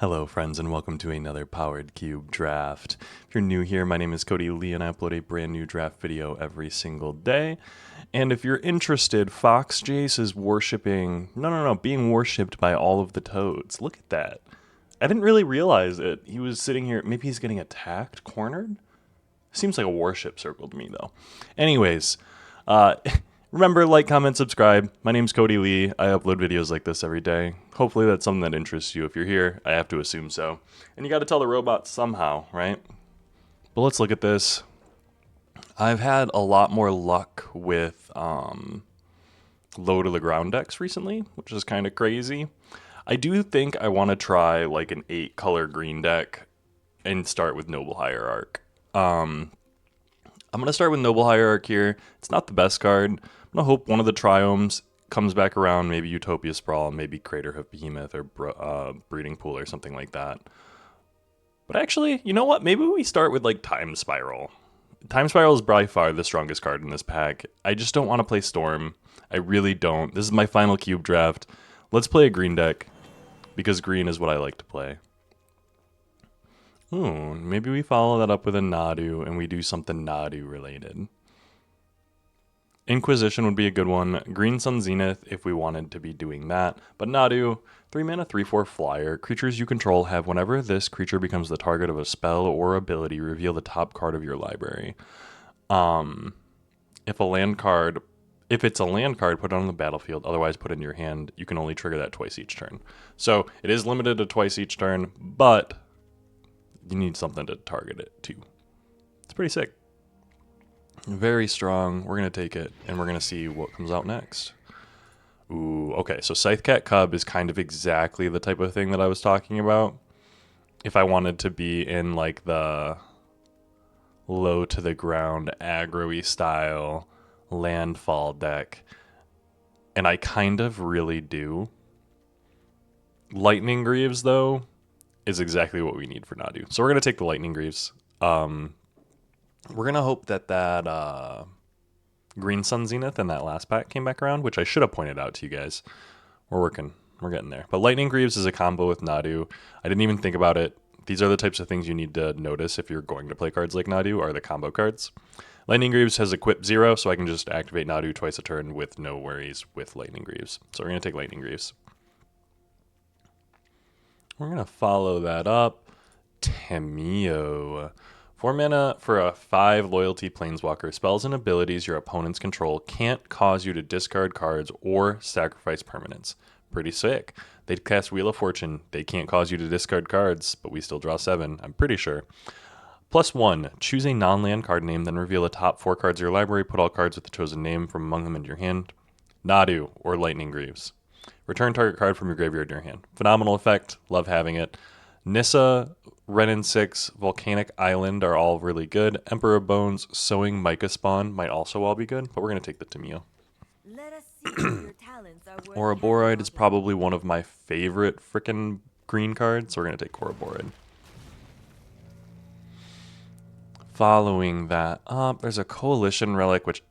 Hello friends and welcome to another Powered Cube draft. If you're new here, my name is Cody Lee and I upload a brand new draft video every single day. And if you're interested, Fox Jace is being worshipped by all of the toads. Look at that. I didn't really realize it. He was sitting here, maybe he's getting attacked, cornered? Seems like a worship circle to me though. Anyways, remember, like, comment, subscribe. My name's Cody Lee. I upload videos like this every day. Hopefully that's something that interests you. If you're here, I have to assume so. And you got to tell the robot somehow, right? But let's look at this. I've had a lot more luck with low to the ground decks recently, which is kind of crazy. I do think I want to try like an 8-color green deck and start with Noble Hierarch. I'm going to start with Noble Hierarch here. It's not the best card. I'm going to hope one of the Triomes comes back around, maybe Utopia Sprawl, maybe Craterhoof Behemoth or Breeding Pool or something like that. But actually, you know what? Maybe we start with like Time Spiral. Time Spiral is by far the strongest card in this pack. I just don't want to play Storm. I really don't. This is my final cube draft. Let's play a green deck because green is what I like to play. Ooh, maybe we follow that up with a Nadu and we do something Nadu related. Inquisition would be a good one. Green Sun Zenith if we wanted to be doing that. But Nadu, 3 mana, 3/4 flyer. Creatures you control have whenever this creature becomes the target of a spell or ability, reveal the top card of your library. If it's a land card, put it on the battlefield. Otherwise, put it in your hand. You can only trigger that twice each turn. So it is limited to twice each turn, but you need something to target it too. It's pretty sick. Very strong. We're going to take it, and we're going to see what comes out next. Ooh, okay, so Scythecat Cub is kind of exactly the type of thing that I was talking about. If I wanted to be in, like, the low-to-the-ground, aggro-y style landfall deck, and I kind of really do. Lightning Greaves, though, is exactly what we need for Nadu. So we're going to take the Lightning Greaves. We're going to hope that Green Sun Zenith in that last pack came back around, which I should have pointed out to you guys. We're getting there. But Lightning Greaves is a combo with Nadu. I didn't even think about it. These are the types of things you need to notice if you're going to play cards like Nadu, are the combo cards. Lightning Greaves has Equip 0, so I can just activate Nadu twice a turn with no worries with Lightning Greaves. So we're going to take Lightning Greaves. We're going to follow that up. Temio. 4 mana for a 5 loyalty planeswalker. Spells and abilities your opponents control can't cause you to discard cards or sacrifice permanents. Pretty sick. They cast Wheel of Fortune. They can't cause you to discard cards, but we still draw 7, I'm pretty sure. +1, choose a non-land card name, then reveal the top 4 cards of your library. Put all cards with the chosen name from among them into your hand. Nadu or Lightning Greaves. Return target card from your graveyard to your hand. Phenomenal effect. Love having it. Nissa, Renin 6, Volcanic Island are all really good. Emperor Bones, Sowing Micah Spawn might also all be good, but we're going to take the Temio. Ouroboros is probably one of my favorite frickin' green cards, so we're going to take Ouroboros. Following that up, there's a Coalition Relic, which,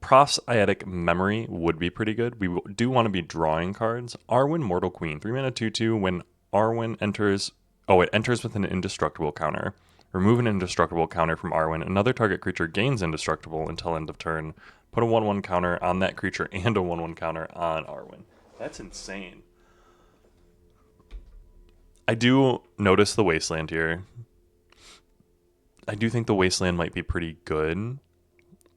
Prof's Eidetic Memory would be pretty good. We do want to be drawing cards. Arwen Mortal Queen, 3 mana 2/2. When Arwen enters... it enters with an indestructible counter. Remove an indestructible counter from Arwen. Another target creature gains indestructible until end of turn. Put a 1/1 counter on that creature and a 1/1 counter on Arwen. That's insane. I do notice the Wasteland here. I do think the Wasteland might be pretty good.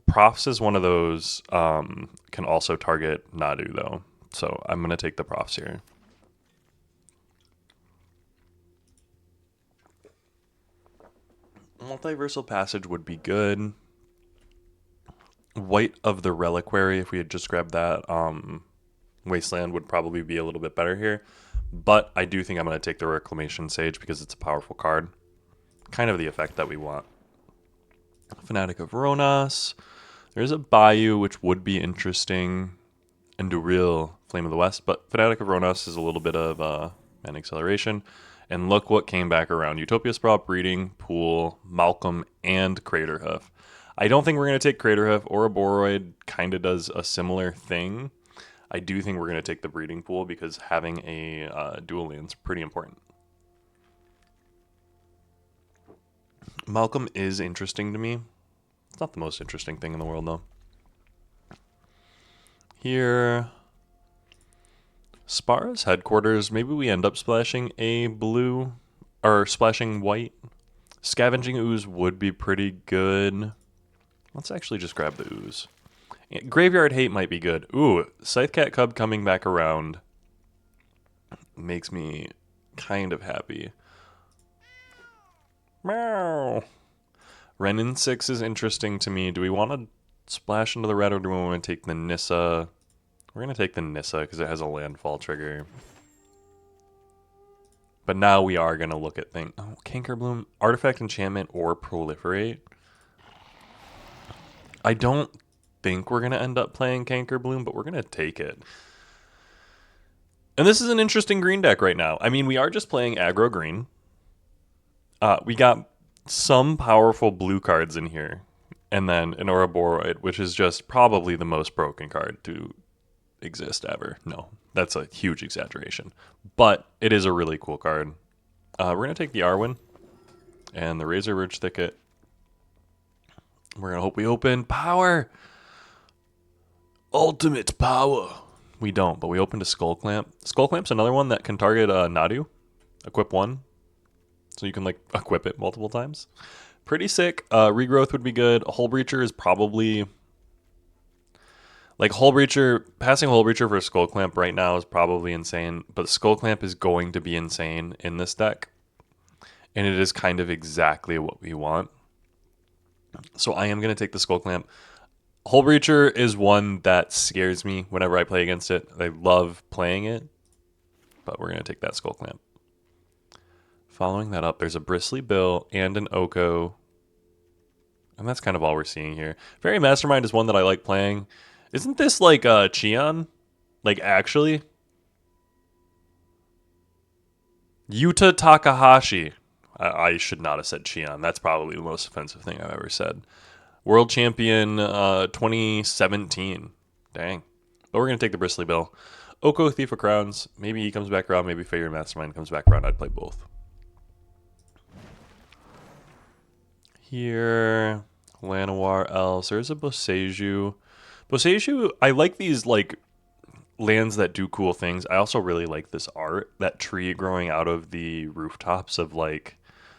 Profs is one of those, can also target Nadu though. So I'm going to take the Profs here. Multiversal Passage would be good. White of the Reliquary, if we had just grabbed that, Wasteland would probably be a little bit better here. But I do think I'm going to take the Reclamation Sage because it's a powerful card. Kind of the effect that we want. Fanatic of Ronas. There's a Bayou, which would be interesting. And Duril, Flame of the West. But Fanatic of Ronas is a little bit of an acceleration. And look what came back around. Utopia Sprawl, Breeding, Pool, Malcolm, and Craterhoof. I don't think we're going to take Craterhoof. Ouroboros kind of does a similar thing. I do think we're going to take the Breeding Pool because having a dual land's pretty important. Malcolm is interesting to me. It's not the most interesting thing in the world, though. Here, Spara's headquarters. Maybe we end up splashing a blue, or splashing white. Scavenging ooze would be pretty good. Let's actually just grab the ooze. Graveyard hate might be good. Ooh, Scythecat Cub coming back around makes me kind of happy. Meow. Renin 6 is interesting to me. Do we want to splash into the red or do we want to take the Nissa? We're going to take the Nissa because it has a landfall trigger. But now we are going to look at things. Oh, Cankerbloom, Artifact Enchantment, or Proliferate. I don't think we're going to end up playing Cankerbloom, but we're going to take it. And this is an interesting green deck right now. I mean, we are just playing aggro green. We got some powerful blue cards in here. And then an Ouroboros, which is just probably the most broken card to exist ever. No, that's a huge exaggeration. But it is a really cool card. We're going to take the Arwen and the Razor Ridge Thicket. We're going to hope we open power. Ultimate power. We don't, but we opened a Skull Clamp. Skull Clamp's another one that can target Nadu. Equip 1. So you can like equip it multiple times. Pretty sick. Regrowth would be good. Hull Breacher is probably... Like Hull Breacher, passing Hull Breacher for a Skull Clamp right now is probably insane. But Skull Clamp is going to be insane in this deck. And it is kind of exactly what we want. So I am going to take the Skull Clamp. Hull Breacher is one that scares me whenever I play against it. I love playing it, but we're going to take that Skull Clamp. Following that up, there's a Bristly Bill and an Oko. And that's kind of all we're seeing here. Fairy Mastermind is one that I like playing. Isn't this like Cheon? Like actually? Yuta Takahashi. I should not have said Cheon. That's probably the most offensive thing I've ever said. World Champion 2017. Dang. But we're going to take the Bristly Bill. Oko, Thief of Crowns. Maybe he comes back around. Maybe Fairy Mastermind comes back around. I'd play both. Here, Llanowar Elves. There's a Boseiju. Boseiju, I like these like lands that do cool things. I also really like this art. That tree growing out of the rooftops of like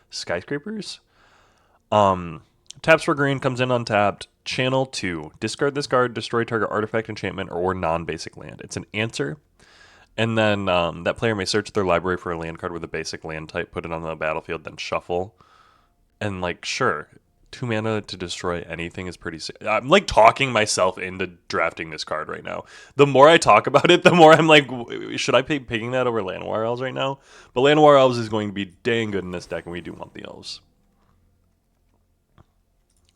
skyscrapers. Taps for green, comes in untapped. Channel 2. Discard this card, destroy target artifact, enchantment, or non-basic land. It's an answer. And then that player may search their library for a land card with a basic land type, put it on the battlefield, then shuffle. And like, sure, 2 mana to destroy anything is pretty sick. I'm like talking myself into drafting this card right now. The more I talk about it, the more I'm like, should I be picking that over Llanowar Elves right now? But Llanowar Elves is going to be dang good in this deck, and we do want the Elves.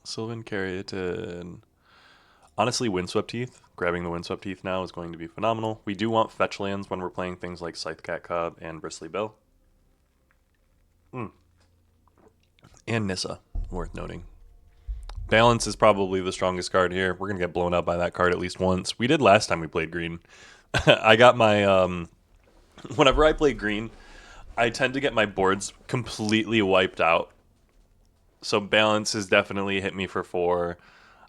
Sylvan Caryatid. Honestly, Windswept Heath, grabbing the Windswept Heath now is going to be phenomenal. We do want fetch lands when we're playing things like Scythecat Cub and Bristly Bill. And Nissa, worth noting. Balance is probably the strongest card here. We're going to get blown up by that card at least once. We did last time we played green. I got my... whenever I play green, I tend to get my boards completely wiped out. So balance has definitely hit me for 4.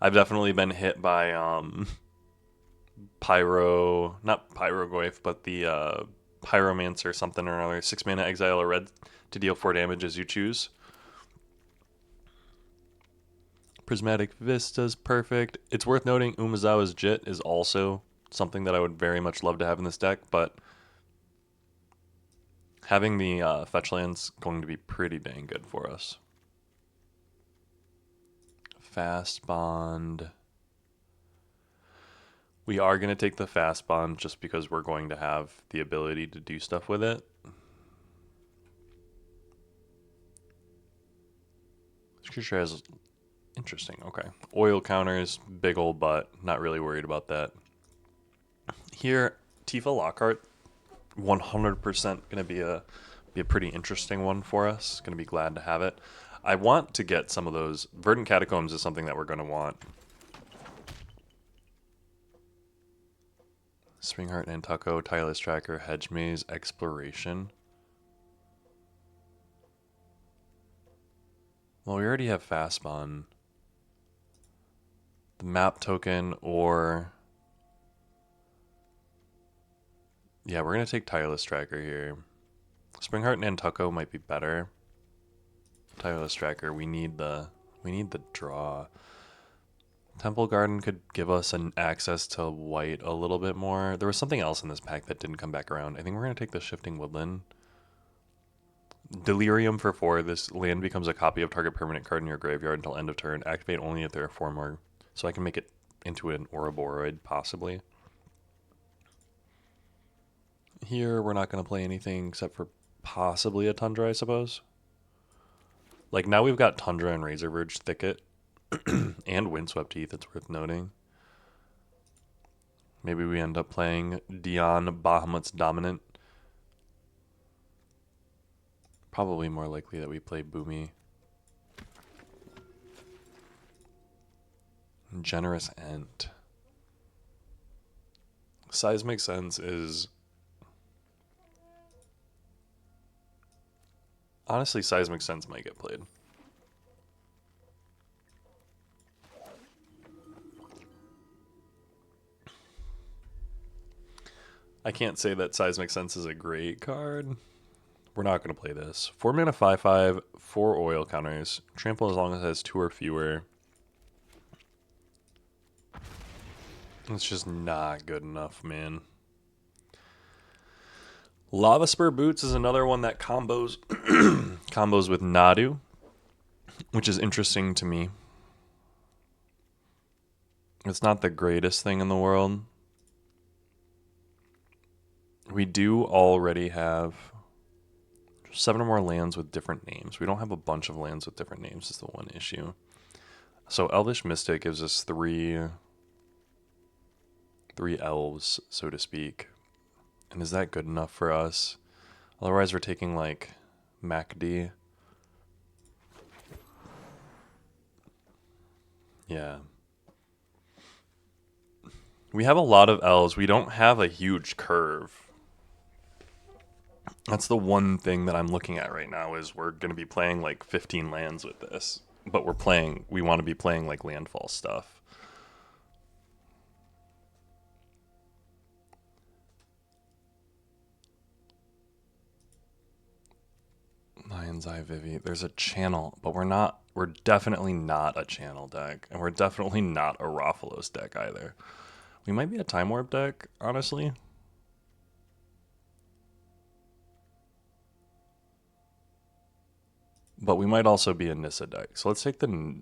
I've definitely been hit by Pyro... Not Pyrogoyf, but the Pyromancer something or another. 6 mana, exile a red to deal 4 damage as you choose. Prismatic Vista's perfect. It's worth noting Umezawa's Jit is also something that I would very much love to have in this deck, but having the fetch land's going to be pretty dang good for us. Fast Bond. We are going to take the Fast Bond just because we're going to have the ability to do stuff with it. This creature has... Interesting, okay. Oil counters, big old butt. Not really worried about that. Here, Tifa Lockhart, 100% going to be a pretty interesting one for us. Going to be glad to have it. I want to get some of those. Verdant Catacombs is something that we're going to want. Swingheart, Nantucko, Tireless Tracker, Hedge Maze, Exploration. Well, we already have fast spawn. The map token or... Yeah, we're going to take Tireless Tracker here. Springheart and Nantucko might be better. Tireless Tracker, we need the draw. Temple Garden could give us an access to white a little bit more. There was something else in this pack that didn't come back around. I think we're going to take the Shifting Woodland. Delirium for 4. This land becomes a copy of target permanent card in your graveyard until end of turn. Activate only if there are 4 more. So I can make it into an Ouroboros, possibly. Here, we're not going to play anything except for possibly a Tundra, I suppose. Like, now we've got Tundra and Razorverge Thicket. And Windswept Heath, it's worth noting. Maybe we end up playing Dion Bahamut's Dominant. Probably more likely that we play Boomy. Generous Ent. Seismic Sense is... Honestly, Seismic Sense might get played. I can't say that Seismic Sense is a great card. We're not going to play this. 4 mana 5/5, 4 oil counters. Trample as long as it has 2 or fewer. It's just not good enough, man. Lava Spur Boots is another one that combos combos with Nadu, which is interesting to me. It's not the greatest thing in the world. We do already have 7 or more lands with different names. We don't have a bunch of lands with different names is the one issue. So Elvish Mystic gives us three elves, so to speak. And is that good enough for us? Otherwise we're taking like MacD. Yeah. We have a lot of elves. We don't have a huge curve. That's the one thing that I'm looking at right now is we're going to be playing like 15 lands with this. But we want to be playing like landfall stuff. Lion's Eye Vivi. There's a channel, but we're definitely not a channel deck. And we're definitely not a Rathalos deck either. We might be a Time Warp deck, honestly. But we might also be a Nissa deck. So let's take the...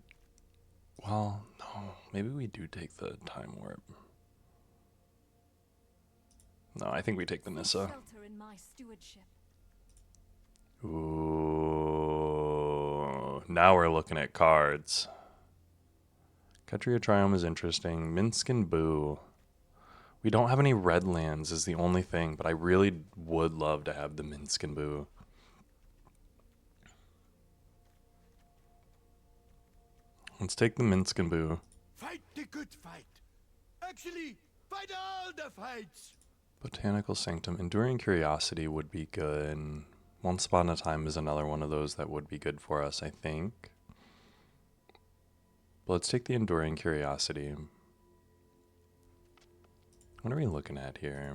Well, no. Maybe we do take the Time Warp. No, I think we take the Nissa. Ooh. Now we're looking at cards. Ketria Triome is interesting. Minsk and Boo. We don't have any red lands is the only thing, but I really would love to have the Minsk and Boo. Let's take the Minsk and Boo. Fight the good fight. Actually, fight all the fights. Botanical Sanctum. Enduring Curiosity would be good. Once Upon a Time is another one of those that would be good for us, I think. But let's take the Enduring Curiosity. What are we looking at here?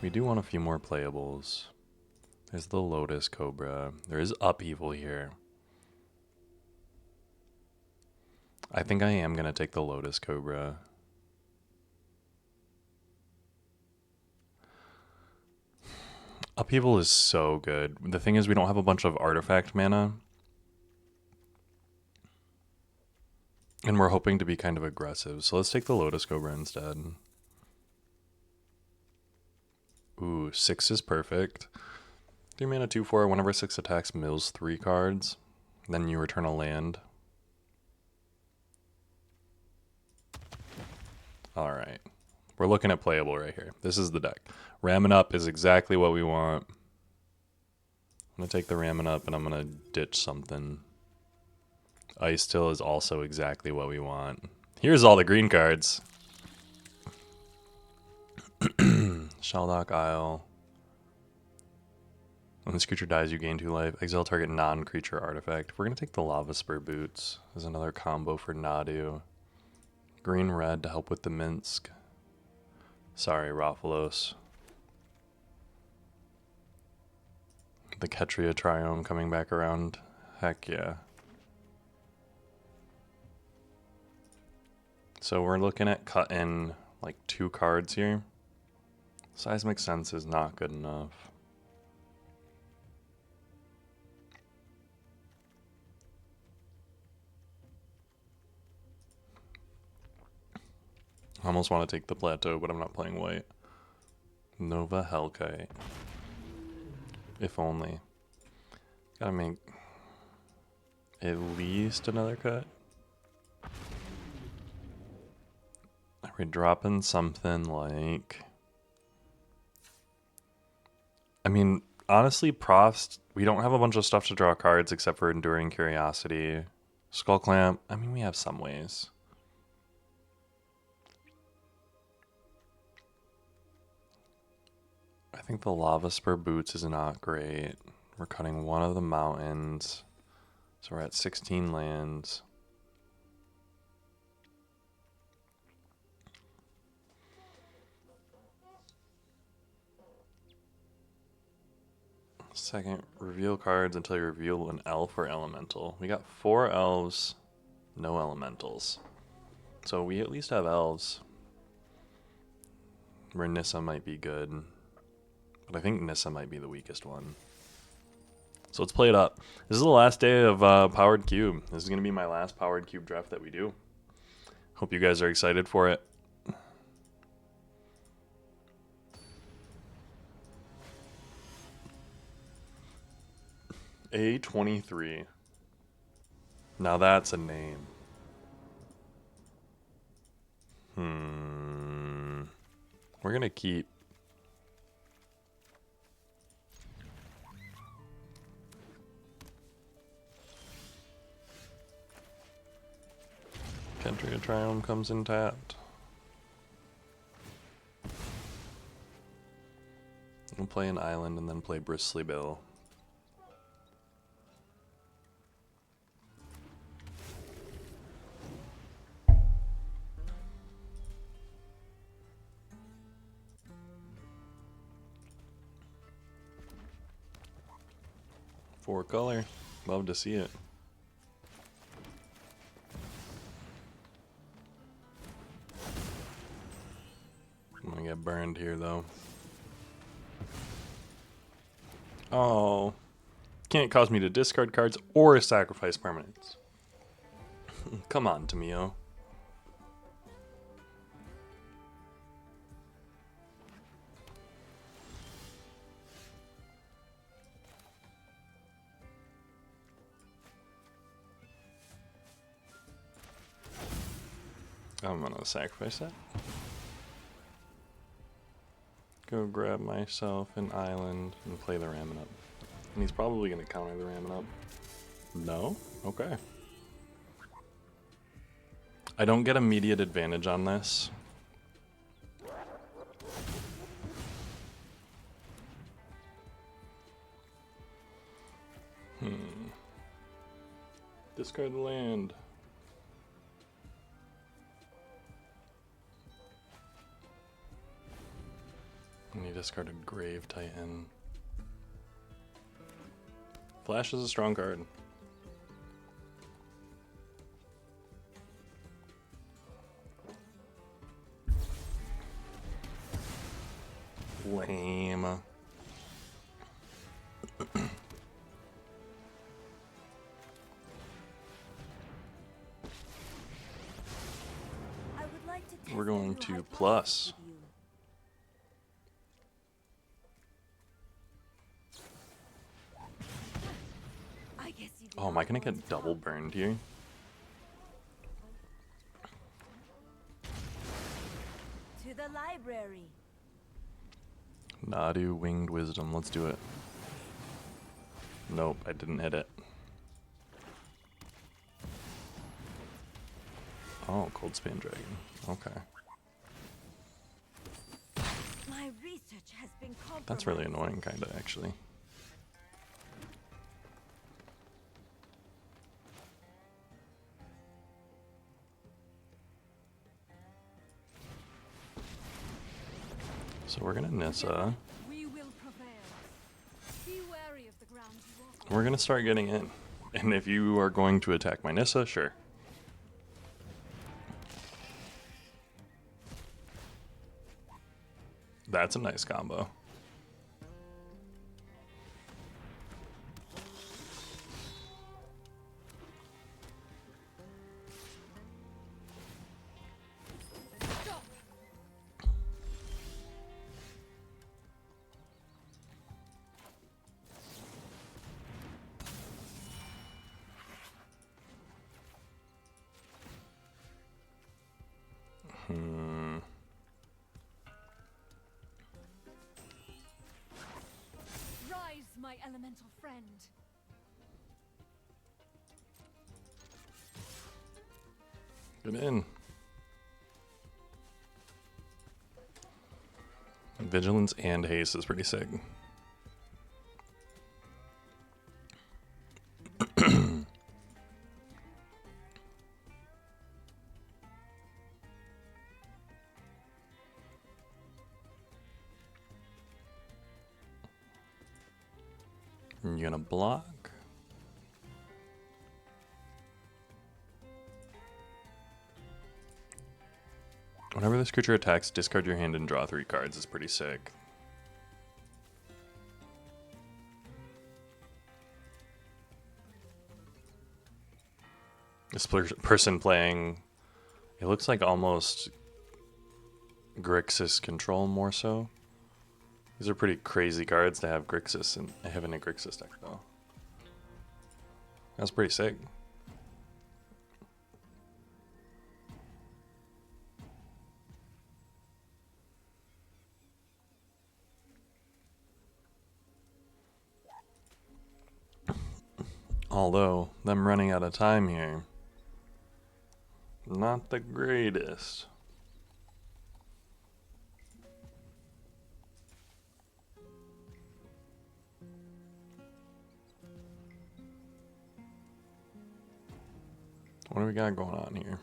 We do want a few more playables. There's the Lotus Cobra. There is Upheaval here. I think I am going to take the Lotus Cobra. Upheaval is so good. The thing is we don't have a bunch of artifact mana. And we're hoping to be kind of aggressive. So let's take the Lotus Cobra instead. Ooh, 6 is perfect. 3 mana, 2/4. Whenever 6 attacks, mills 3 cards. Then you return a land. Alright. We're looking at playable right here. This is the deck. Ramming Up is exactly what we want. I'm going to take the Ramming Up and I'm going to ditch something. Ice Till is also exactly what we want. Here's all the green cards. Shaldock Isle. When this creature dies, you gain 2 life. Exile target non-creature artifact. We're going to take the Lava Spur Boots as another combo for Nadu. Green-red to help with the Minsk. Sorry, Raphalos. The Ketria Triome coming back around. Heck yeah. So we're looking at cutting like 2 cards here. Seismic Sense is not good enough. I almost want to take the Plateau, but I'm not playing white. Nova Hellkite. If only. Gotta make at least another cut. Are we dropping something like... I mean, honestly, Prost, we don't have a bunch of stuff to draw cards except for Enduring Curiosity. Skull Clamp, I mean, we have some ways. I think the Lava Spur Boots is not great. We're cutting one of the mountains. So we're at 16 lands. Second, reveal cards until you reveal an elf or elemental. We got 4 elves, no elementals. So we at least have elves. Where Nissa might be good. But I think Nissa might be the weakest one. So let's play it up. This is the last day of Powered Cube. This is going to be my last Powered Cube draft that we do. Hope you guys are excited for it. A23. Now that's a name. We're going to keep... Ketria Triome comes in tapped. We'll play an island and then play Bristly Bill. Four color. Love to see it. I'm gonna get burned here though. Oh. Can't cause me to discard cards or sacrifice permanents. Come on, Tamio. I'm gonna sacrifice that. Go grab myself an island and play the Ramming Up. And he's probably gonna counter the Ramming Up. No? Okay. I don't get immediate advantage on this. Discard the land. And he discarded Grave Titan. Flash is a strong card. Lame. We're going to plus. Oh, am I gonna get double burned here? To the library. Nadu Winged Wisdom. Let's do it. Nope, I didn't hit it. Oh, Cold Span Dragon. Okay. My research has been compromised. That's really annoying, kinda, actually. So we're gonna Nissa. We will prevail. Be wary of the ground you walk on. We're gonna start getting in. And if you are going to attack my Nissa, sure. That's a nice combo. Stop. Rise, my elemental friend. Get in. Vigilance and haste is pretty sick. You're gonna block. Whenever this creature attacks, discard your hand and draw 3 cards. Is pretty sick. This person playing, it looks like almost Grixis control more so. These are pretty crazy cards to have Grixis, and I have a Grixis deck though. That's pretty sick. Although, them running out of time here, not the greatest. What do we got going on here?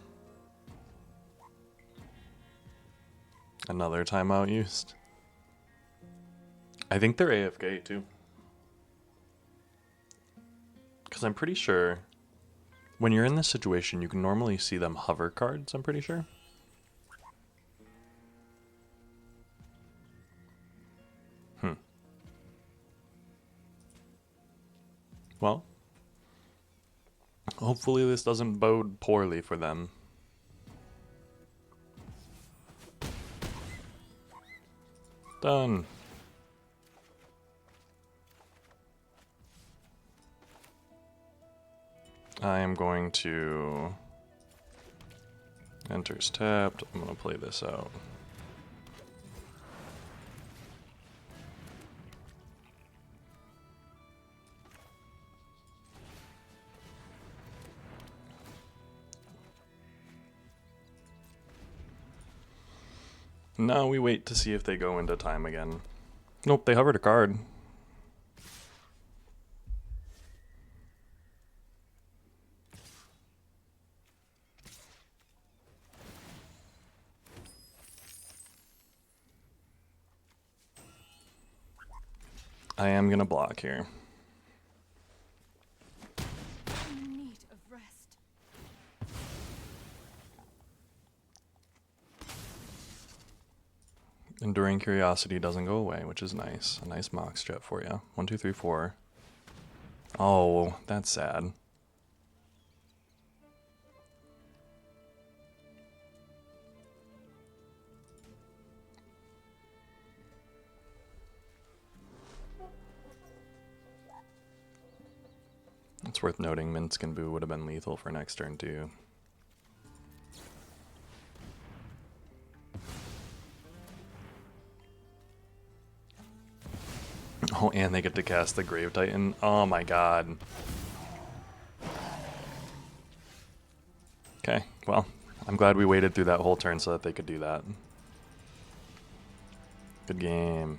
Another timeout used? I think they're AFK too. Because I'm pretty sure when you're in this situation, you can normally see them hover cards, I'm pretty sure. Well, hopefully this doesn't bode poorly for them. Done. I am going to enters tapped. I'm going to play this out. Now we wait to see if they go into time again. Nope, they hovered a card. I am gonna block here. In need of rest. Enduring Curiosity doesn't go away, which is nice. A nice mock strip for you. 1, 2, 3, 4. Oh, that's sad. It's worth noting Minsk and Boo would have been lethal for next turn too. Oh, and they get to cast the Grave Titan. Oh my god. Okay, well, I'm glad we waited through that whole turn so that they could do that. Good game.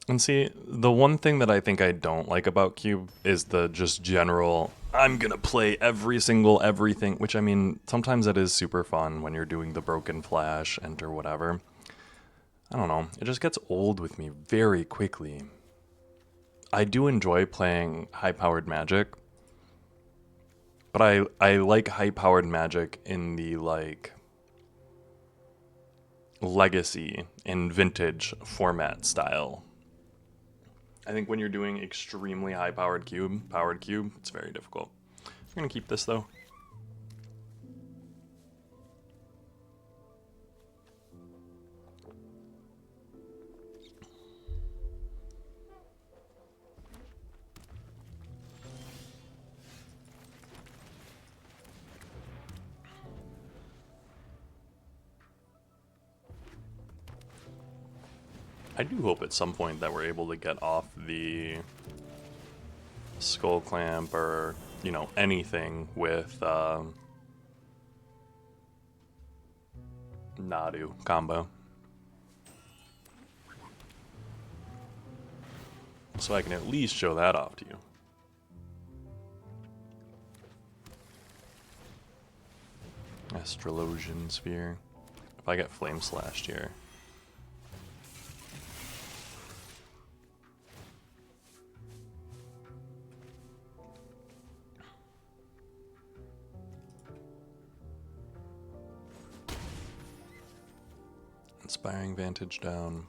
And see, the one thing that I think I don't like about Cube is the just general I'm gonna play every single everything, which I mean, sometimes that is super fun when you're doing the broken flash, enter whatever. I don't know, it just gets old with me very quickly. I do enjoy playing high-powered Magic, but I like high-powered Magic in the, like, legacy and vintage format style. I think when you're doing extremely high-powered cube, it's very difficult. I'm gonna keep this, though. I do hope at some point that we're able to get off the skull clamp or, you know, anything with Nadu combo. So I can at least show that off to you. Astrologian Sphere. If I get Flame Slashed here. Inspiring Vantage down.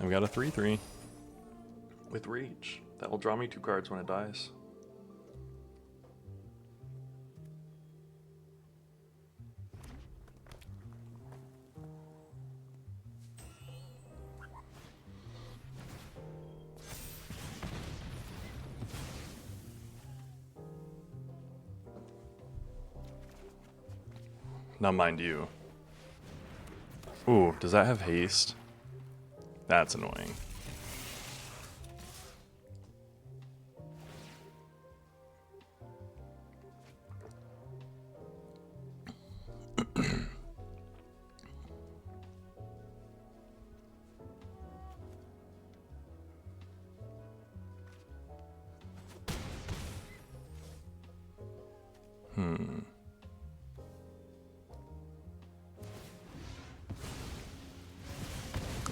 I've got a 3/3 with Reach. That will draw me 2 cards when it dies. Now, mind you. Ooh, does that have haste? That's annoying.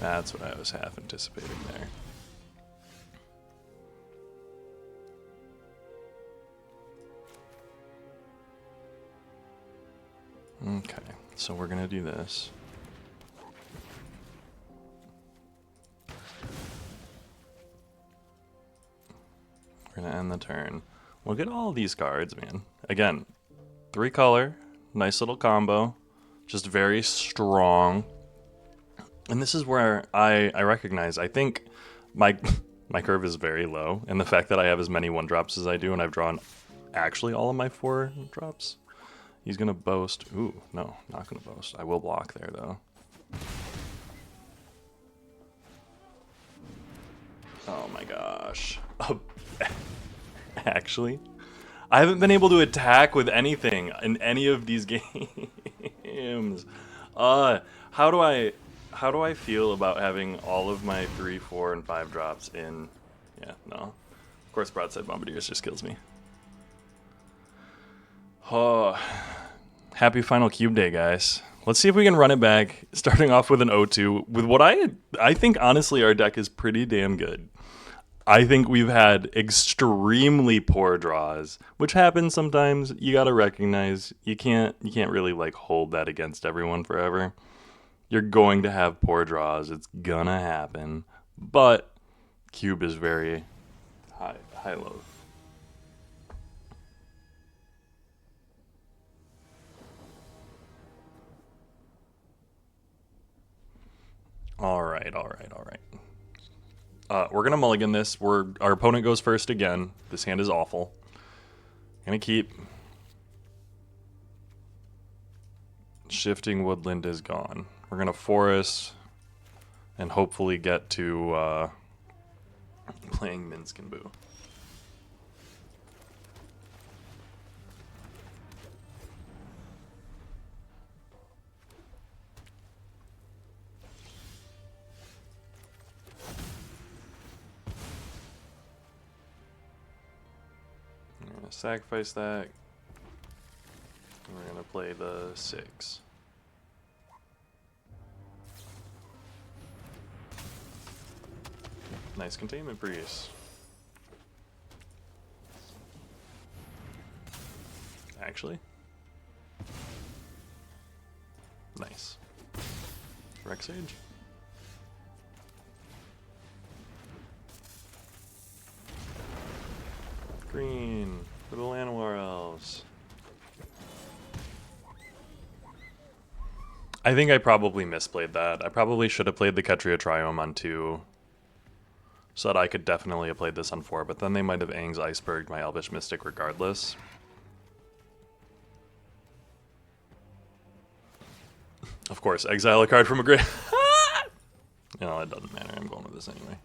That's what I was half anticipating there. Okay, so we're gonna do this. We're gonna end the turn. Look at all these cards, man. Again, 3 color, nice little combo, just very strong. And this is where I recognize, I think my curve is very low, and the fact that I have as many 1-drops as I do, and I've drawn actually all of my 4-drops. He's gonna boast. Ooh, no, not gonna boast. I will block there, though. Oh my gosh. Actually, I haven't been able to attack with anything in any of these games. How do I feel about having all of my 3, 4, and 5 drops in? Yeah, no. Of course, Broadside Bombardiers just kills me. Oh, happy final cube day, guys. Let's see if we can run it back, starting off with an 0-2. With what I think, honestly, our deck is pretty damn good. I think we've had extremely poor draws, which happens sometimes. You gotta recognize you can't really like hold that against everyone forever. You're going to have poor draws. It's gonna happen. But cube is very high low. All right. We're gonna mulligan this. Our opponent goes first again. This hand is awful. Gonna keep. Shifting Woodland is gone. We're gonna forest and hopefully get to playing Minsc and Boo. Sacrifice that. We're gonna play the 6. Nice containment breeze. Actually. Nice. Rex Sage. Green. Little Llanowar Elves. I think I probably misplayed that. I probably should have played the Ketria Triome on 2. So that I could definitely have played this on 4, but then they might have Aang's Iceberged my Elvish Mystic regardless. Of course, exile a card from a grave. No, it doesn't matter. I'm going with this anyway.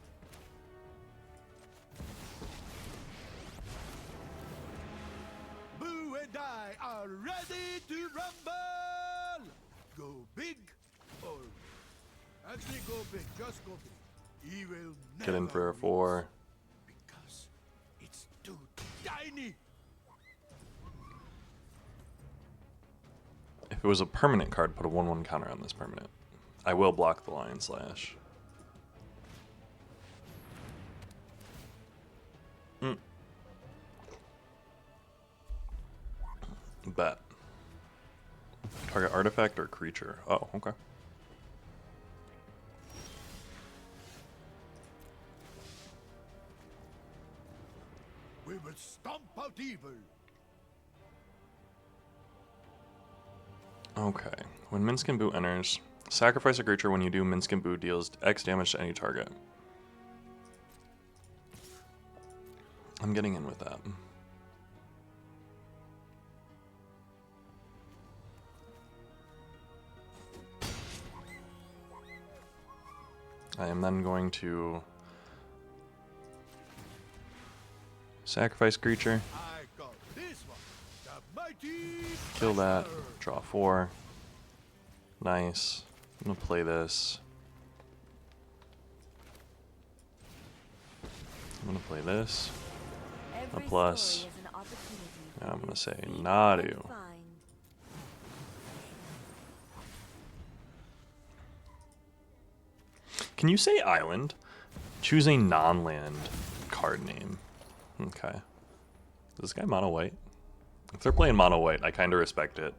Boo and I are ready to rumble! Go big or... Actually go big, just go big. He will never Get in for a lose 4. because it's too tiny. If it was a permanent card, put a 1/1 counter on this permanent. I will block the Lion Slash. Bet. Target artifact or creature. Oh, okay. We will stomp out evil. Okay. When Minsc and Boo enters, sacrifice a creature. When you do, Minsc and Boo deals X damage to any target. I'm getting in with that. I am then going to sacrifice creature, I got this one. The mighty kill that, Master. draw 4. Nice. I'm gonna play this. I'm gonna play this. Every plus. story is an opportunity for And I'm you gonna to say seek Nadu. and find. Can you say island? Choose a non-land card name. Okay. Is this guy mono white? If they're playing mono white, I kind of respect it.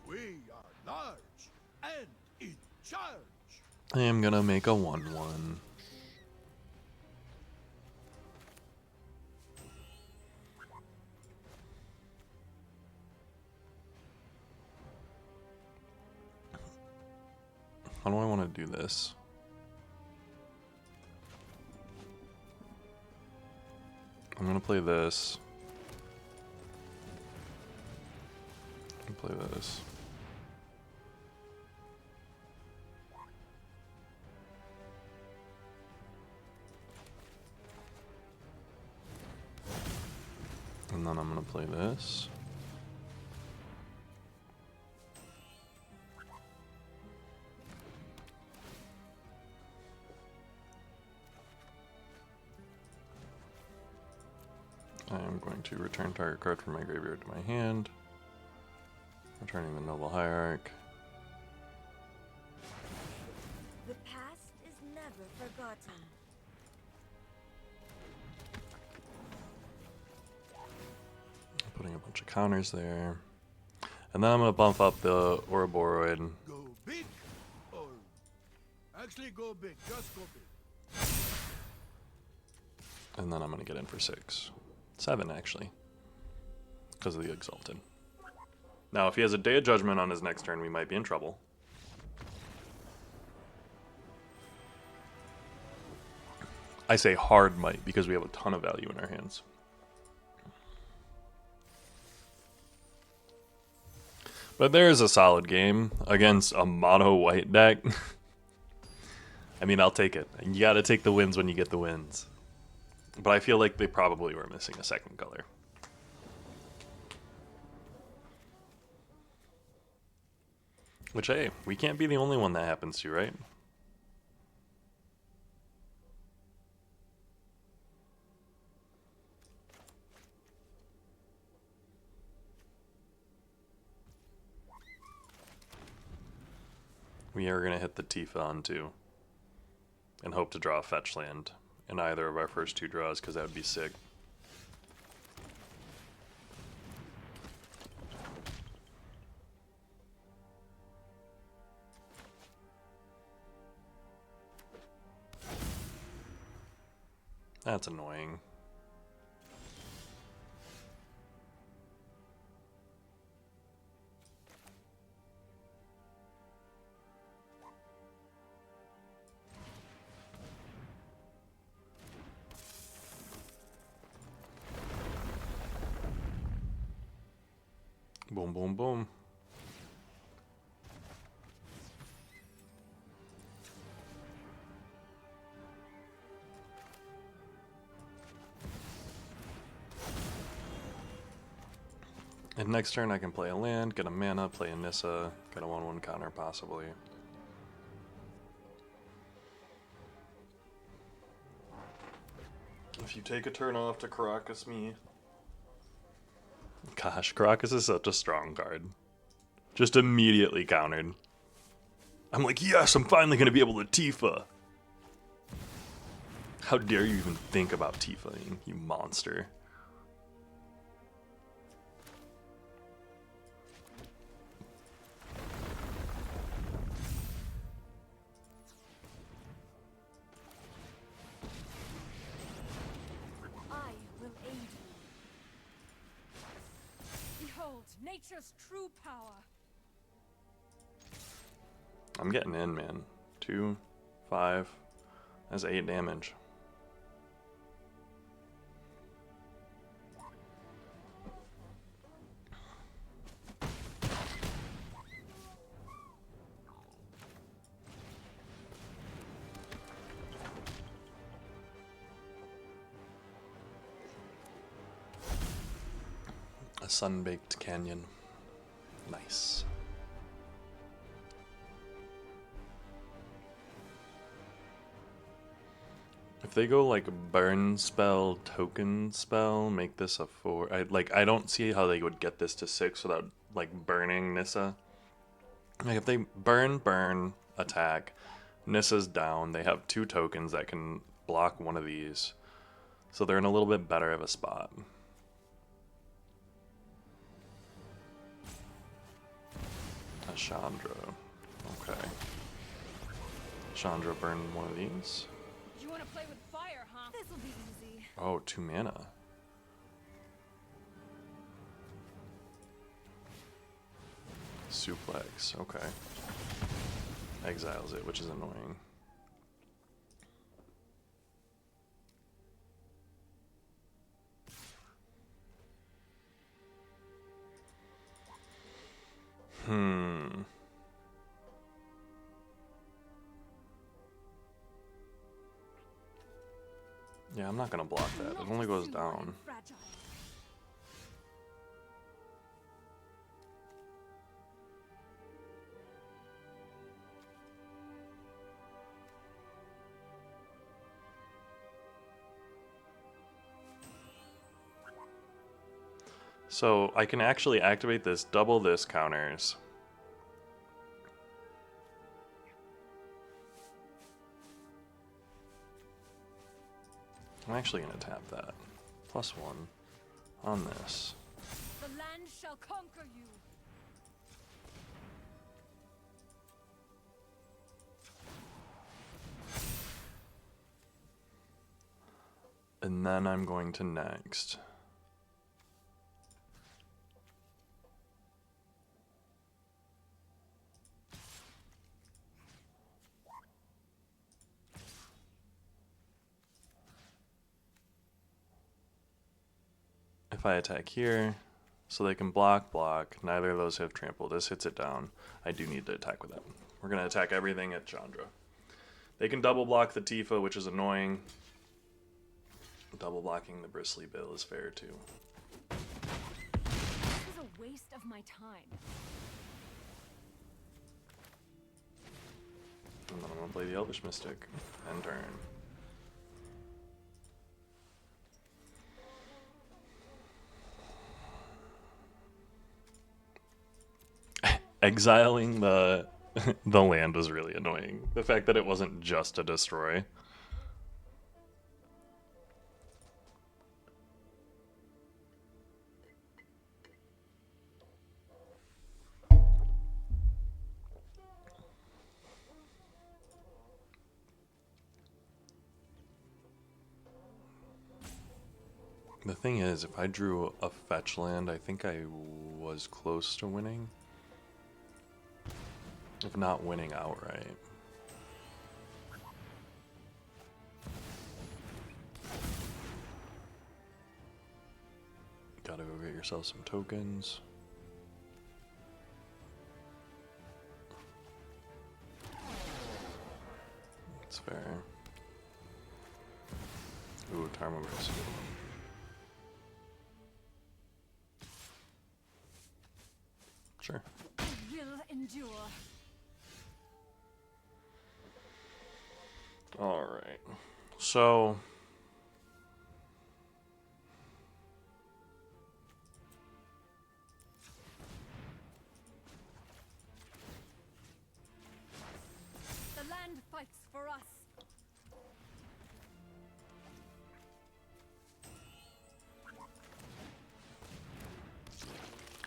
We are large and in charge. I am gonna make a 1/1. How do I want to do this? I'm gonna play this. I'm gonna play this. And then I'm gonna play this. I am going to return target card from my graveyard to my hand. Returning the Noble Hierarch. The past is never forgotten. Putting a bunch of counters there. And then I'm going to bump up the Ouroboros. Go big or... Actually go big, just go big. And then I'm going to get in for 6. 7, actually. Because of the Exalted. Now, if he has a Day of Judgment on his next turn, we might be in trouble. I say hard might because we have a ton of value in our hands. But there is a solid game against a mono white deck. I mean, I'll take it. You got to take the wins when you get the wins. But I feel like they probably were missing a second color. Which, hey, we can't be the only one that happens to, right? We are going to hit the Tifa on too. And hope to draw a fetch land in either of our first two draws, because that would be sick. That's annoying. Boom, boom, boom. And next turn I can play a land, get a mana, play a Nissa, get a 1/1 counter possibly. If you take a turn off to Caracas me. Gosh, Caracas is such a strong card. Just immediately countered. I'm like, yes, I'm finally going to be able to Tifa. How dare you even think about Tifaing, you monster. I will aid you. Behold nature's true power. I'm getting in, man. 2, 5. That's 8 damage. A sun-baked canyon. Nice. If they go like burn spell, token spell, make this a 4. I don't see how they would get this to 6 without like burning Nissa. Like if they burn, attack, Nissa's down, they have 2 tokens that can block one of these. So they're in a little bit better of a spot. A Chandra. Okay. Chandra burned one of these. You want to play with fire, huh? This'll be easy. Oh, 2 mana. Suplex, okay. Exiles it, which is annoying. Yeah, I'm not gonna block that. It only goes down. Fragile. So I can actually activate this, double this counters. I'm actually gonna tap that. +1 on this. The land shall conquer you. And then I'm going to next. If I attack here, so they can block, neither of those have trample. This hits it down. I do need to attack with that. We're going to attack everything at Chandra. They can double block the Tifa, which is annoying. Double blocking the Bristly Bill is fair too. This is a waste of my time. play the Elvish Mystic. End turn. Exiling the the land was really annoying. The fact that it wasn't just a destroy. The thing is, if I drew a fetch land, I think I was close to winning. If not winning outright. Gotta go get yourself some tokens. That's fair. Ooh, Tarmogoyf's a good one. Sure. Will endure. All right. So The land fights for us.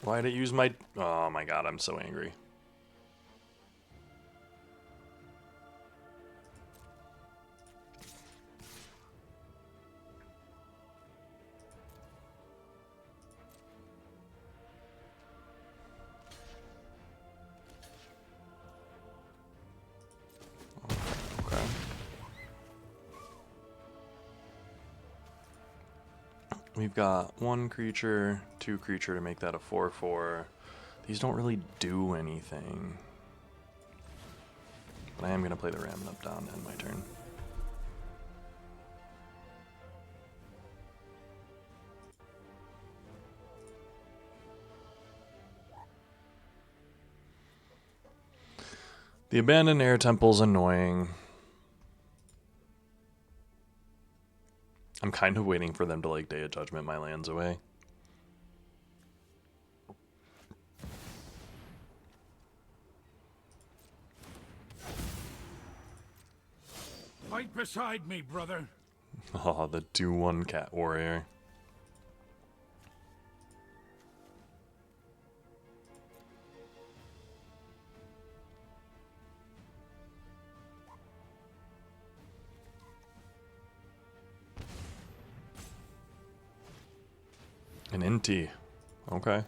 why did it use my... Oh my god, I'm so angry. Okay. We've got 1 creature, 2 creature to make that a 4/4. These don't really do anything. But I am going to play the Ramen up down to end my turn. The Abandoned Air Temple's annoying. I'm kind of waiting for them to like Day of Judgment my lands away. Fight beside me, brother. Oh, the 2/1 Cat Warrior. An NT. Okay.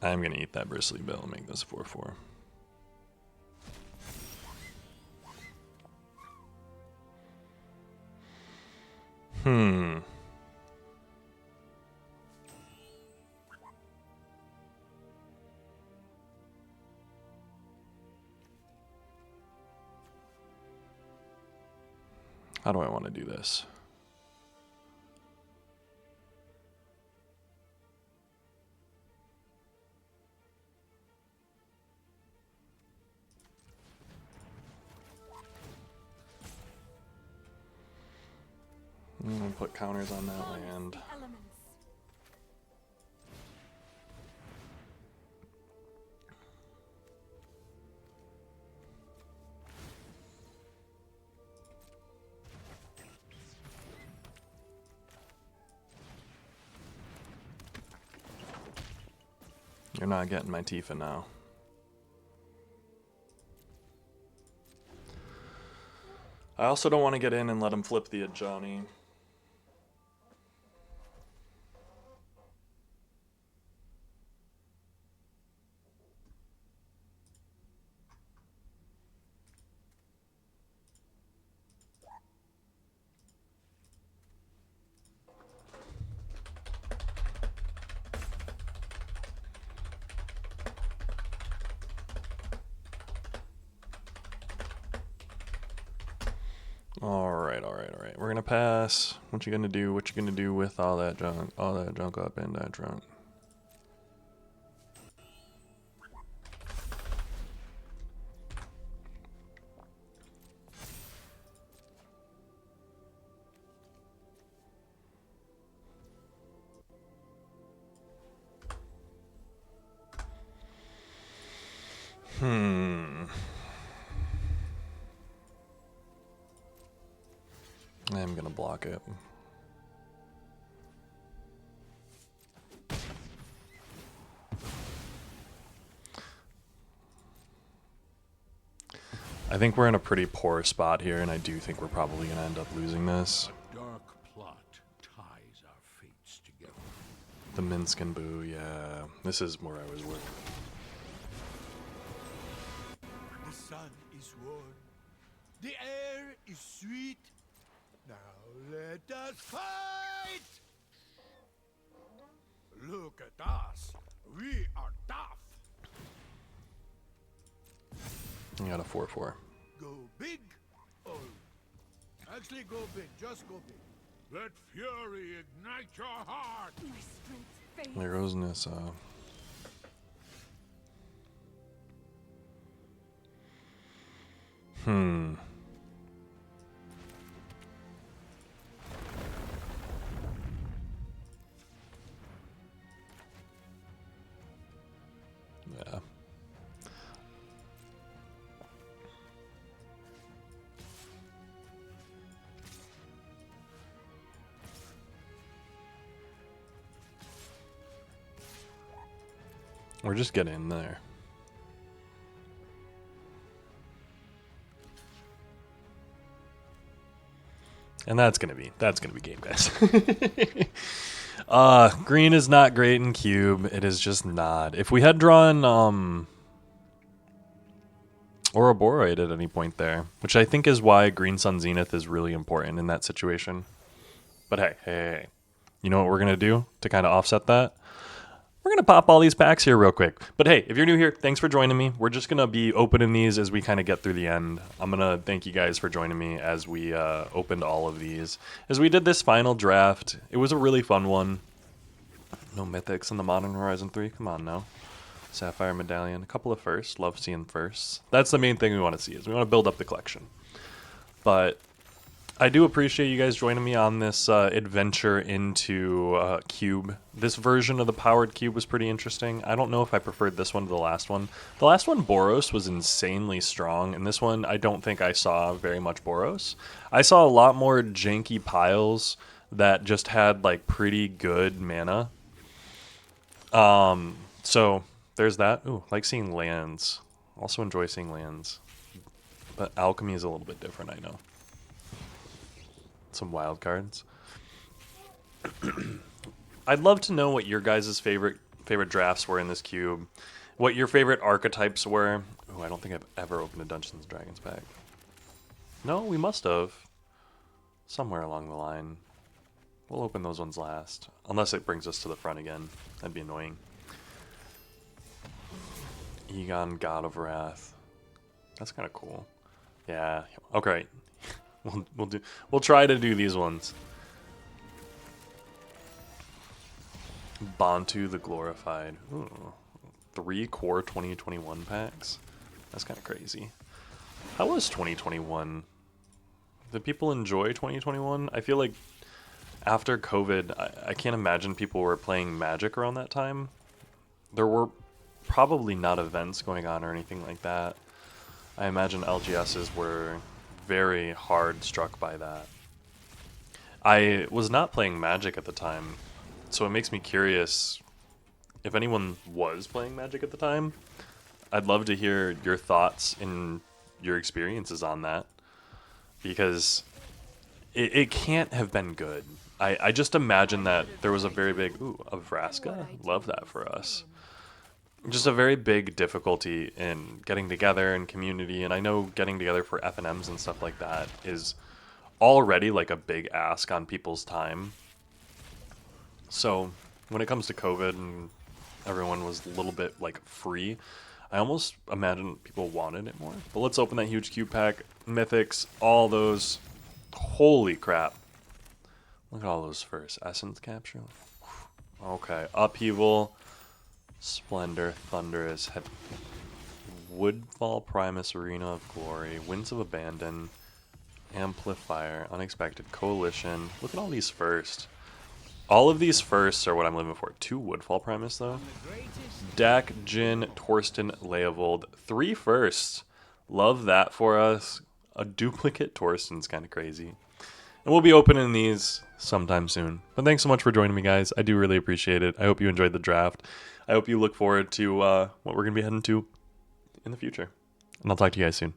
I'm gonna eat that Bristly Bill and make this 4/4. How do I want to do this? I'm gonna put counters on that Harness land. the elements. You're not getting my Tifa now. I also don't want to get in and let him flip the Ajani. Alright, alright, alright. We're gonna pass. What you gonna do? What you gonna do with all that junk? All that junk up in that trunk. I'm gonna block it. I think we're in a pretty poor spot here, and I do think we're probably gonna end up losing this. Dark plot ties our fates together. The Minsk and Boo, yeah. This is where I was working. The sun is warm. The air is sweet. Now let us fight! Look at us. We are tough. I got a 4-4. Go big or actually go big. Just go big. Let fury ignite your heart. My strength fades. There goes Nissa. Yeah. We're just getting in there. And that's gonna be game, guys. Green is not great in cube. It is just not. If we had drawn Ouroboros at any point there, which I think is why Green Sun Zenith is really important in that situation. But hey. You know what we're gonna do to kind of offset that? We're going to pop all these packs here real quick. But hey, if you're new here, thanks for joining me. We're just going to be opening these as we kind of get through the end. I'm going to thank you guys for joining me as we opened all of these. As we did this final draft, it was a really fun one. No mythics in the Modern Horizon 3. Come on now. Sapphire Medallion. A couple of firsts. Love seeing firsts. That's the main thing we want to see, is we want to build up the collection. But I do appreciate you guys joining me on this adventure into Cube. This version of the Powered Cube was pretty interesting. I don't know if I preferred this one to the last one. The last one, Boros, was insanely strong, and this one, I don't think I saw very much Boros. I saw a lot more janky piles that just had, like, pretty good mana. So, there's that. Ooh, like seeing lands. Also enjoy seeing lands. But Alchemy is a little bit different, I know. Some wild cards. I'd love to know what your guys' favorite drafts were in this cube. What your favorite archetypes were. Oh, I don't think I've ever opened a Dungeons & Dragons pack. No, we must have. Somewhere along the line. We'll open those ones last. Unless it brings us to the front again. That'd be annoying. Egon, God of Wrath. That's kind of cool. Yeah. Okay. We'll try to do these ones. Bantu the Glorified. Ooh. 3 core 2021 packs. That's kind of crazy. How was 2021? Did people enjoy 2021? I feel like after COVID, I can't imagine people were playing Magic around that time. There were probably not events going on or anything like that. I imagine LGSs were very hard struck by that. I was not playing Magic at the time, so it makes me curious if anyone was playing Magic at the time. I'd love to hear your thoughts and your experiences on that, because it can't have been good. I just imagine that there was a very big, ooh, a Vraska? Love that for us. Just a very big difficulty in getting together in community, and I know getting together for FNMs and stuff like that is already like a big ask on people's time. So when it comes to COVID and everyone was a little bit like free, I almost imagine people wanted it more. But let's open that huge cube pack. Mythics, all those Holy crap. Look at all those first. Essence capture. Okay. Upheaval. Splendor. Thunderous. Woodfall Primus. Arena of Glory. Winds of Abandon. Amplifier. Unexpected. Coalition. Look at all these first. All of these firsts are what I'm living for. 2 Woodfall Primus, though. Dak, Jin, Torsten, Leovold. 3 firsts. Love that for us. A duplicate Torsten's kind of crazy. And we'll be opening these sometime soon. But thanks so much for joining me, guys. I do really appreciate it. I hope you enjoyed the draft. I hope you look forward to what we're going to be heading to in the future. And I'll talk to you guys soon.